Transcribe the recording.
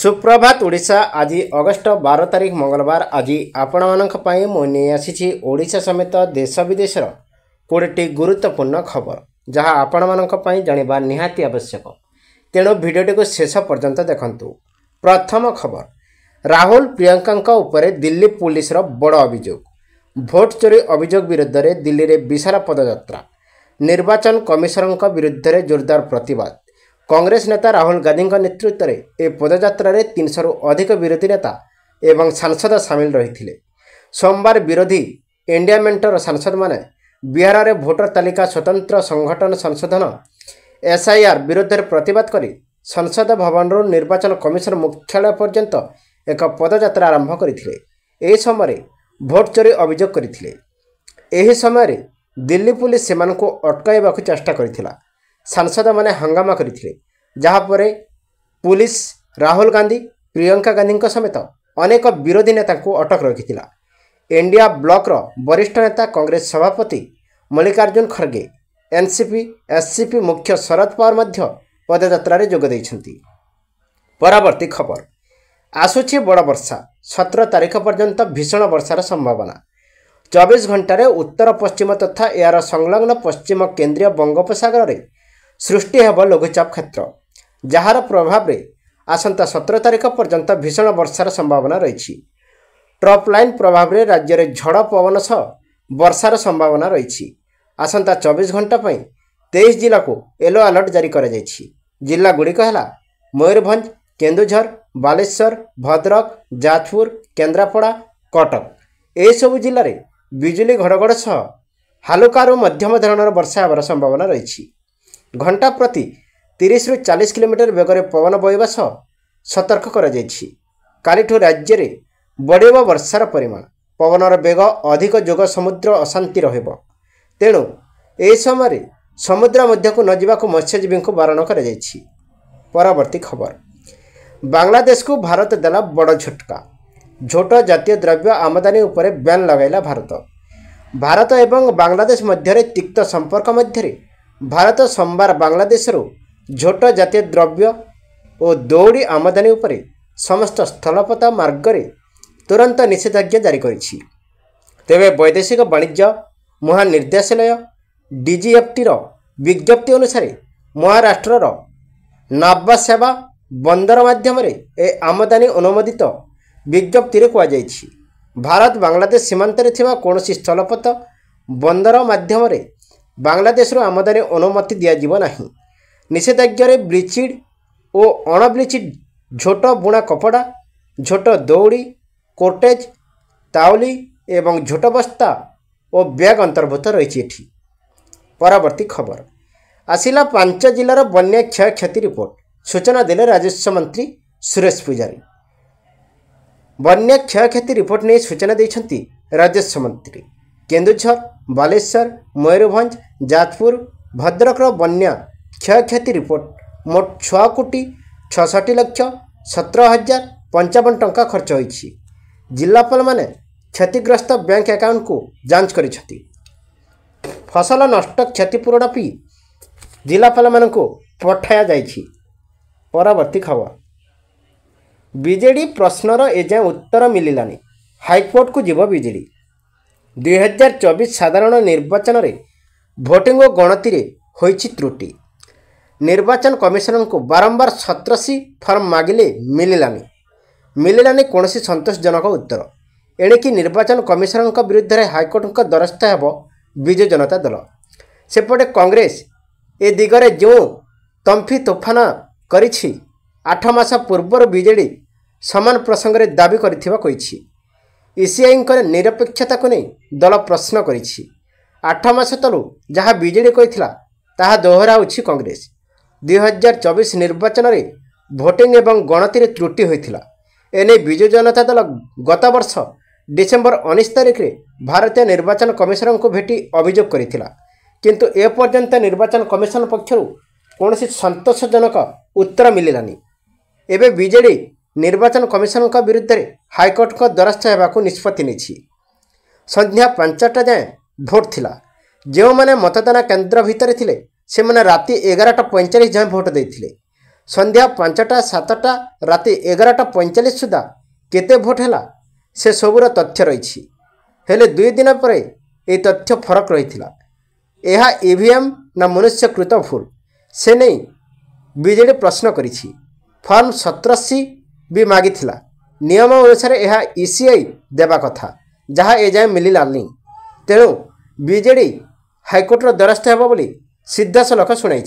सुप्रभात ओडिशा आज अगस्ट 12 तारिख मंगलवार आज आपण नहीं आसी ओडिशा समेत देश विदेश 20टी गुरुत्वपूर्ण खबर जहां आपण जानिबा निहाती आवश्यक। तेणु भिडियोटी को शेष पर्यंत देखंतु। प्रथम खबर, राहुल प्रियंका उपरे दिल्ली पुलिस बड़ अभियोग। भोट चोरी अभियोग विरुद्ध में दिल्ली में विशाल पदयात्रा। निर्वाचन कमिशनर विरुद्ध में जोरदार प्रतिवाद। कांग्रेस नेता राहुल गांधी नेतृत्व में ए पदयात्रा 300 रु अधिक विरोधी नेता एवं सांसद सामिल रही। सोमवार विरोधी इंडिया मेंटर सांसद माने बिहार में भोटर तालिका स्वतंत्र संगठन संशोधन SIR विरुद्ध में प्रतिवाद कर संसद भवन निर्वाचन कमिशन मुख्यालय पर्यंत एक पदयात्रा आरंभ करते समय भोट चोरी अभियोग करते। समय दिल्ली पुलिस से अटकाइबा चेष्टा करथिला। सांसद माने हंगामा करथिले, जहाँपर पुलिस राहुल गांधी प्रियंका गांधी समेत अनेक विरोधी नेता को अटक रखिथिला। इंडिया ब्लॉक वरिष्ठ नेता कांग्रेस सभापति मल्लिकार्जुन खड़गे NCP SCP मुख्य शरद पवार मध्य पदयात्रा जोग देइछंती। परवर्ती खबर, आसुछि बड़ वर्षा। 17 तारिख पर्यंत भीषण वर्षार संभावना। 24 घंटे उत्तर पश्चिम तथा यार संलग्न पश्चिम केंद्रीय बंगोपसागर में सृष्टि हेब लघुचाप क्षेत्र, जार प्रभाव में आसंता 17 तारिख पर्यंत भीषण वर्षार संभावना रही। ट्रप लाइन प्रभाव में राज्य में झड़ पवन सह वर्षार संभावना रही। आसंता 24 घंटा 23 जिला को येलो अलर्ट जारी कर जिला गुड़िक है मयूरभंज, केन्दुझर, बालेश्वर, भद्रक, जाजपुर, केन्द्रापड़ा, कटक। यह सबु जिले में बिजुली घड़घड़ सह हालुकारु मध्यम धरणर वर्षा होबार संभावना रही। घंटा प्रति 30 रु 40 किलोमीटर बेगर पवन बहवा सह सतर्क कर राज्य में बढ़ेब वर्षार परिमाण। पवनर बेग अधिक जोग समुद्र अशांति रहिब। तेणु यह समय समुद्र मध्य को न जावाक मत्स्यजीवी को बारण कर। परवर्ती खबर, बांग्लादेश को भारत देला बड़ झटका। झोट जातीय द्रव्य आमदानी उपरे बैन लगाइला भारत एवं बांग्लादेश मध्य तिक्त संपर्क मध्य भारत सोमवार बांग्लादेश झोट जातीय द्रव्य और दौड़ी आमदानी उपरे समस्त स्थलपथ मार्ग में तुरंत निषेधाज्ञा जारी करिछि। तेबे वैदेशिक वाणिज्य महानिर्देशालय DGFT विज्ञप्ति अनुसार महाराष्ट्र नाब्बा सेवा बंदर माध्यम ए आमदानी अनुमोदित विज्ञप्ति में कहुଯାଇଛି भारत बांग्लादेश सीमांत कौन स्थलपथ बंदर माध्यम बांग्लादेश आमदानी अनुमति दिज्व नहीं। निषेधाज्ञा ब्लीचिड और अणब्लीचिड झोट बुणा कपड़ा, झोट दौड़ी, कोटेज, ताउली एवं झोट बस्ता और बैग अंतर्भुक्त रही। परवर्ती खबर, आसिला 5 जिलार बन्या क्षय क्षति रिपोर्ट। सूचना देले राजस्व मंत्री सुरेश पुजारी। बन्या क्षय क्षति रिपोर्ट नहीं सूचना देइछंती राजस्व मंत्री। केन्दुझर, बालेश्वर, मयूरभंज, जाजपुर, भद्रक बन्या क्षय क्षति रिपोर्ट मोट 6,66,17,055 टंका खर्च होइछि। जिलापाल माने क्षतिग्रस्त बैंक अकाउंट को जांच करिछथि। फसल नष्ट क्षतिपूरण पी जिलापाल मान को पठाया जाइछि। परवर्ती खबर, बीजेडी प्रश्नर एजाए उत्तर मिलानी। हाईकोर्ट को जीव बीजेडी। 2024 साधारण निर्वाचन में भोटिंग और गणति होइछि त्रुटि। निर्वाचन कमिशनर को बारंबार 87 फर्म मागिले मिलानी कौन संतोषजनक उत्तर। एणिकी निर्वाचन कमिशनर विरुद्ध में हाईकोर्ट द्वारस्थ हेब विजु जनता दल। सेपटे कांग्रेस ए दिगरे जो तंफी तोफान करिछि 8 मास पूर्व बीजेडी समान प्रसंग में दाबी करिथिबा कहिछि। ECI निरपेक्षता को नहीं दल प्रश्न करिछि। 8 मास तलू जहाँ बीजेडी कहिथिला ताहा दोहराउछि कांग्रेस। 2024 निर्वाचन में भोटिंग एवं गणति त्रुटि होइथिला। एने विजु जनता दल गत वर्ष डिसेम्बर 19 तारिख में भारतीय निर्वाचन कमिशनर को भेटी अभियोग करिथिला, किंतु ए पर्यंत निर्वाचन कमिशन पक्षरु कौनसी संतोषजनक उत्तर मिलानी। एबे बीजेडी निर्वाचन कमिशनर विरुद्ध में हाईकोर्ट द्वारस्थ होगाक निष्पत्ति नहीं। संध्या 5टा जाए भोट थिला। जो मैंने मतदान केन्द्र भितर थिले से माने राति 11:45 जाए भोट देथिले। संध्या 5टा 7टा राति 11:45 सुधा केते भोट है से सबूर तथ्य रही हेले 2 दिन पर यह तथ्य फरक रही यह ईवीएम ना मनुष्यकृत भूल से नहीं बीजेडी प्रश्न करी फॉर्म 17C भी मागी नियम अनुसार यह ईसीआई देवा कथा जहाँ एजाए मिलला नहीं तेणु बीजेडी हाइकोर्टर द्वारस्थ होब बोली सीधासलख शुणाई।